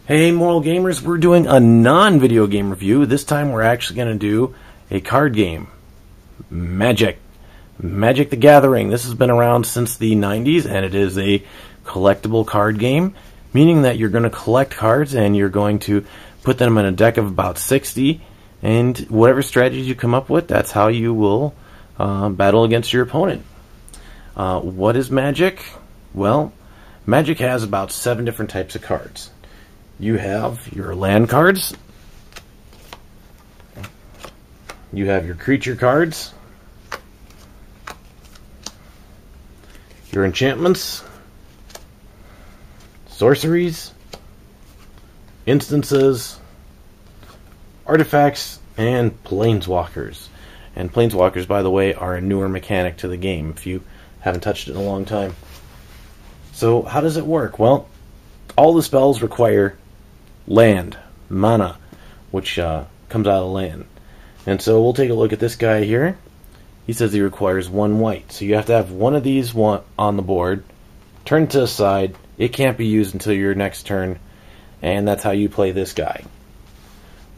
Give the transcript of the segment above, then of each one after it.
Hey, Moral Gamers, we're doing a non-video game review. This time we're actually going to do a card game. Magic. Magic the Gathering. This has been around since the 90s, and it is a collectible card game, meaning that you're going to collect cards and you're going to put them in a deck of about 60, and whatever strategies you come up with, that's how you will battle against your opponent. What is Magic? Well, Magic has about 7 different types of cards. You have your land cards, you have your creature cards, your enchantments, sorceries, instances, artifacts, and planeswalkers. And planeswalkers, by the way, are a newer mechanic to the game if you haven't touched it in a long time. So how does it work? Well, all the spells require land, mana, which comes out of land. And so we'll take a look at this guy here. He says he requires 1 white. So you have to have one of these on the board, turned to the side. It can't be used until your next turn, and that's how you play this guy.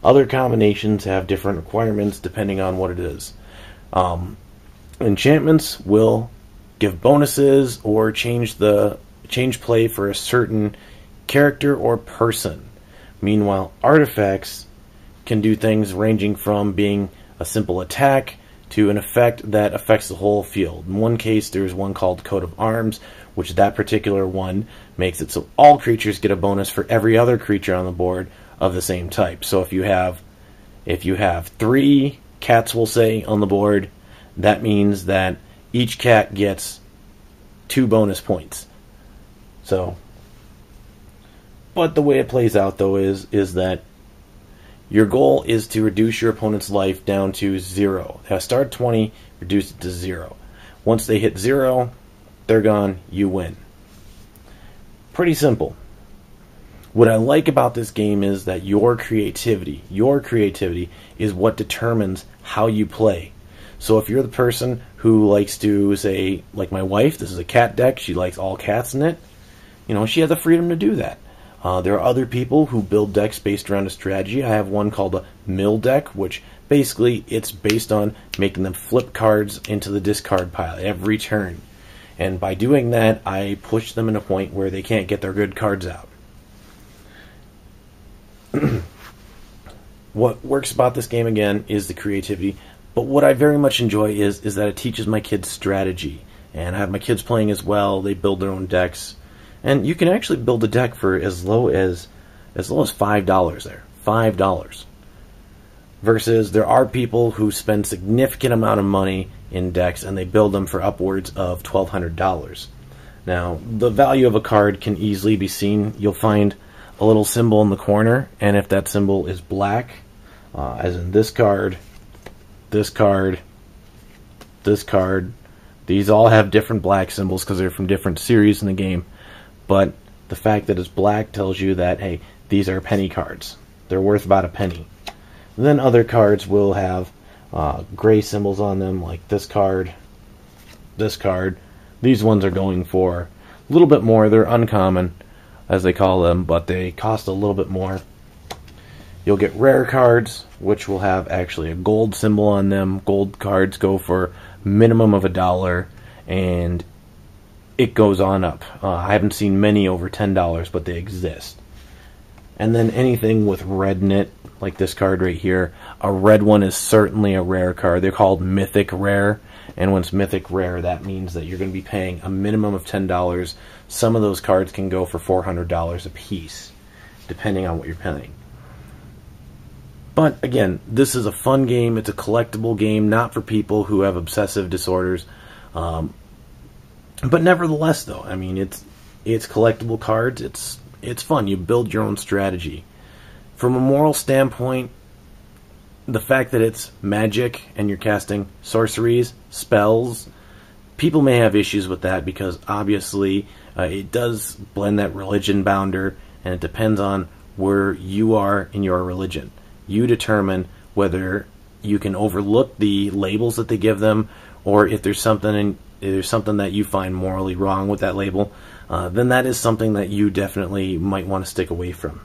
Other combinations have different requirements depending on what it is. Enchantments will give bonuses or change play for a certain character or person. Meanwhile, artifacts can do things ranging from being a simple attack to an effect that affects the whole field. In one case, there's one called Coat of Arms, which that particular one makes it so all creatures get a bonus for every other creature on the board of the same type. So if you have 3 cats, we'll say, on the board, that means that each cat gets 2 bonus points. But the way it plays out, though, is that your goal is to reduce your opponent's life down to 0. Start 20, reduce it to 0. Once they hit 0, they're gone, you win. Pretty simple. What I like about this game is that your creativity is what determines how you play. So if you're the person who likes to, say, like my wife, this is a cat deck, she likes all cats in it, she has the freedom to do that. There are other people who build decks based around a strategy. I have one called a mill deck, which basically it's based on making them flip cards into the discard pile every turn. And by doing that, I push them in a point where they can't get their good cards out. What works about this game, again, is the creativity. But what I very much enjoy is that it teaches my kids strategy. And I have my kids playing as well. They build their own decks. And you can actually build a deck for as low as $5 there. $5. Versus there are people who spend significant amount of money in decks and they build them for upwards of $1,200. Now, the value of a card can easily be seen. You'll find a little symbol in the corner, and if that symbol is black, as in this card, this card, this card, these all have different black symbols because they're from different series in the game. But the fact that it's black tells you that, hey, these are penny cards. They're worth about a penny. And then other cards will have gray symbols on them, like this card, this card. These ones are going for a little bit more. They're uncommon, as they call them, but they cost a little bit more. You'll get rare cards, which will have actually a gold symbol on them. Gold cards go for minimum of $1, and it goes on up. I haven't seen many over $10, but they exist. And then anything with red in it, like this card right here, a red one is certainly a rare card. They're called mythic rare, and when it's mythic rare, that means that you're going to be paying a minimum of $10. Some of those cards can go for $400 a piece, depending on what you're paying. But again, this is a fun game. It's a collectible game, not for people who have obsessive disorders. But nevertheless, though, I mean, it's collectible cards. It's fun. You build your own strategy. From a moral standpoint, the fact that it's magic and you're casting sorceries, spells, people may have issues with that because obviously it does blend that religion bounder, and it depends on where you are in your religion. You determine whether you can overlook the labels that they give them, or if there's something that you find morally wrong with that label, then that is something that you definitely might want to stick away from.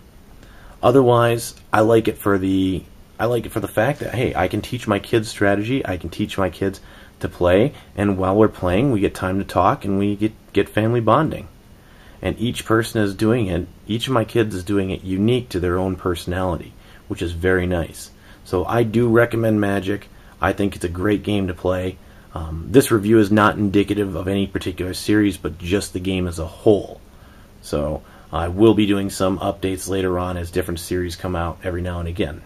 Otherwise, I like it for the fact that, hey, I can teach my kids strategy, I can teach my kids to play, and while we're playing, we get time to talk and we get family bonding. And each person is doing it, each of my kids is doing it unique to their own personality, which is very nice. So I do recommend Magic. I think it's a great game to play. This review is not indicative of any particular series, but just the game as a whole. So I will be doing some updates later on as different series come out every now and again.